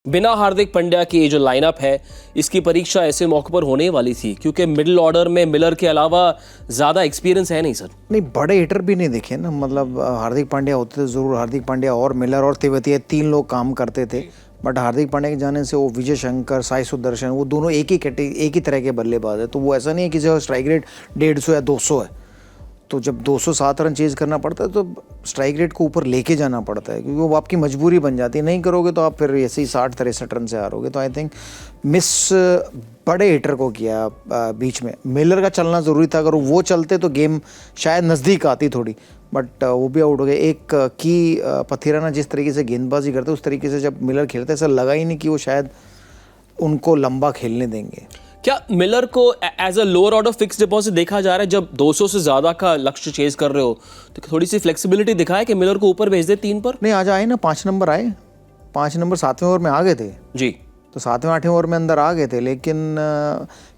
बिना हार्दिक पांड्या की ये जो लाइनअप है, इसकी परीक्षा ऐसे मौके पर होने वाली थी क्योंकि मिडिल ऑर्डर में मिलर के अलावा ज़्यादा एक्सपीरियंस है नहीं सर। नहीं, बड़े हिटर भी नहीं दिखे ना। मतलब हार्दिक पांड्या होते थे ज़रूर, हार्दिक पांड्या और मिलर और तेवतिया 3 लोग काम करते थे, बट हार्दिक पांड्या के जाने से वो विजय शंकर, साई सुदर्शन, वो दोनों एक ही तरह के बल्लेबाज है। तो वो ऐसा नहीं है कि जो स्ट्राइक रेट 150 या 200 है, तो जब 207 रन चेज करना पड़ता है तो स्ट्राइक रेट को ऊपर लेके जाना पड़ता है, क्योंकि वो आपकी मजबूरी बन जाती है। नहीं करोगे तो आप फिर ऐसे ही 60-63 रन से हारोगे। तो आई थिंक मिस बड़े हिटर को किया बीच में। मिलर का चलना ज़रूरी था, अगर वो चलते तो गेम शायद नज़दीक आती थोड़ी, बट वो भी आउट हो गए। एक की पथिराना जिस तरीके से गेंदबाजी करते उस तरीके से जब मिलर खेलते ऐसा लगा ही नहीं कि वो शायद उनको लंबा खेलने देंगे। क्या मिलर को as a lower order fix deposit देखा जा रहा है? जब 200 से ज़्यादा का लक्ष्य चेज कर रहे हो तो थोड़ी सी फ्लेक्सिबिलिटी दिखाए कि मिलर को ऊपर भेज दे 3 पर? नहीं, आज आए ना, 5 नंबर आए, 5 नंबर 7वें ओवर में आ गए थे जी। तो 7वें-8वें ओवर में अंदर आ गए थे। लेकिन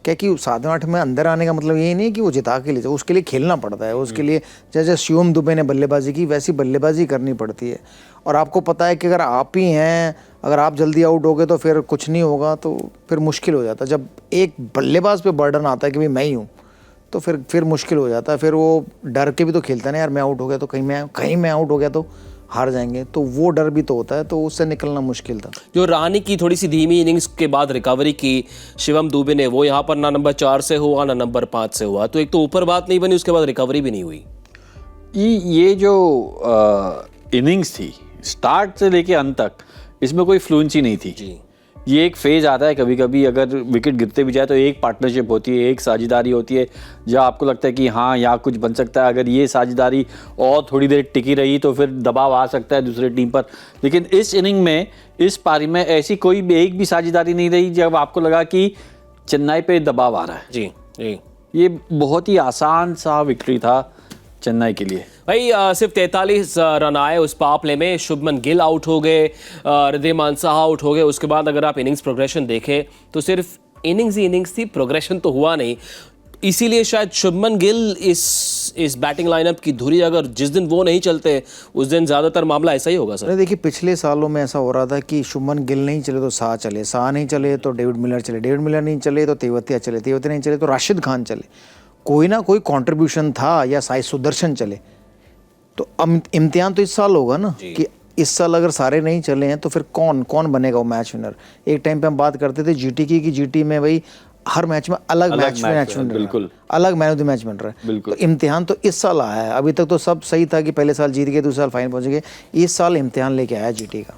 क्या कि 7वें-8वें में अंदर आने का मतलब ये नहीं है कि वो जिता के लिए जाए, उसके लिए खेलना पड़ता है। उसके लिए जैसे शिवम दुबे ने बल्लेबाजी की वैसी बल्लेबाजी करनी पड़ती है। और आपको पता है कि अगर आप ही हैं, अगर आप जल्दी आउट हो गए तो फिर कुछ नहीं होगा, तो फिर मुश्किल हो जाता है। जब एक बल्लेबाज पे बर्डन आता है कि भाई मैं ही हूँ, तो फिर मुश्किल हो जाता है। फिर वो डर के भी तो खेलता है ना यार, मैं आउट हो गया तो कहीं मैं आउट हो गया तो हार जाएंगे, तो वो डर भी तो होता है, तो उससे निकलना मुश्किल था। जो रहाणे की थोड़ी सी धीमी इनिंग्स के बाद रिकवरी की शिवम दुबे ने, वो यहाँ पर ना नंबर 4 से हुआ ना नंबर 5 से हुआ, तो एक तो ऊपर बात नहीं बनी, उसके बाद रिकवरी भी नहीं हुई। ये जो इनिंग्स थी स्टार्ट से लेके अंत तक, इसमें कोई फ्लुएंसी नहीं थी जी। ये एक फेज आता है कभी कभी, अगर विकेट गिरते भी जाए तो एक पार्टनरशिप होती है, एक साझेदारी होती है, जहाँ आपको लगता है कि हाँ यहाँ कुछ बन सकता है। अगर ये साझेदारी और थोड़ी देर टिकी रही तो फिर दबाव आ सकता है दूसरे टीम पर। लेकिन इस इनिंग में, इस पारी में ऐसी कोई भी एक भी साझेदारी नहीं रही जब आपको लगा कि चेन्नई पे दबाव आ रहा है। जी जी। ये बहुत ही आसान सा विक्ट्री था चेन्नई के लिए। भाई सिर्फ 43 रन आए उस पावर प्ले में। शुभमन गिल आउट हो गए, रिद्धिमान साहा आउट हो गए। उसके बाद अगर आप इनिंग्स प्रोग्रेशन देखें तो सिर्फ इनिंग्स ही इनिंग्स थी, प्रोग्रेशन तो हुआ नहीं। इसीलिए शायद शुभमन गिल इस बैटिंग लाइनअप की धुरी, अगर जिस दिन वो नहीं चलते उस दिन ज़्यादातर मामला ऐसा ही होगा सर। देखिए, पिछले सालों में ऐसा हो रहा था कि शुभमन गिल नहीं चले तो शाह चले, शाह नहीं चले तो डेविड मिलर चले, डेविड मिलर नहीं चले तो तेवतिया चले, तेवतिया नहीं चले तो राशिद खान चले। कोई ना कोई कंट्रीब्यूशन था, या साई सुदर्शन चले। तो इम्तिहान तो इस साल होगा ना कि इस साल अगर सारे नहीं चले हैं तो फिर कौन बनेगा वो मैच विनर। एक टाइम पे हम बात करते थे जीटी की, कि जीटी में भाई हर मैच में अलग मैच विनर, बिल्कुल अलग मैन ऑफ द मैच बन रहा है। बिल्कुल। तो इम्तिहान तो इस साल आया है। अभी तक तो सब सही था कि पहले साल जीत गए, दूसरे साल फाइनल पहुंच गए। इस साल इम्तिहान लेके आया जीटी का।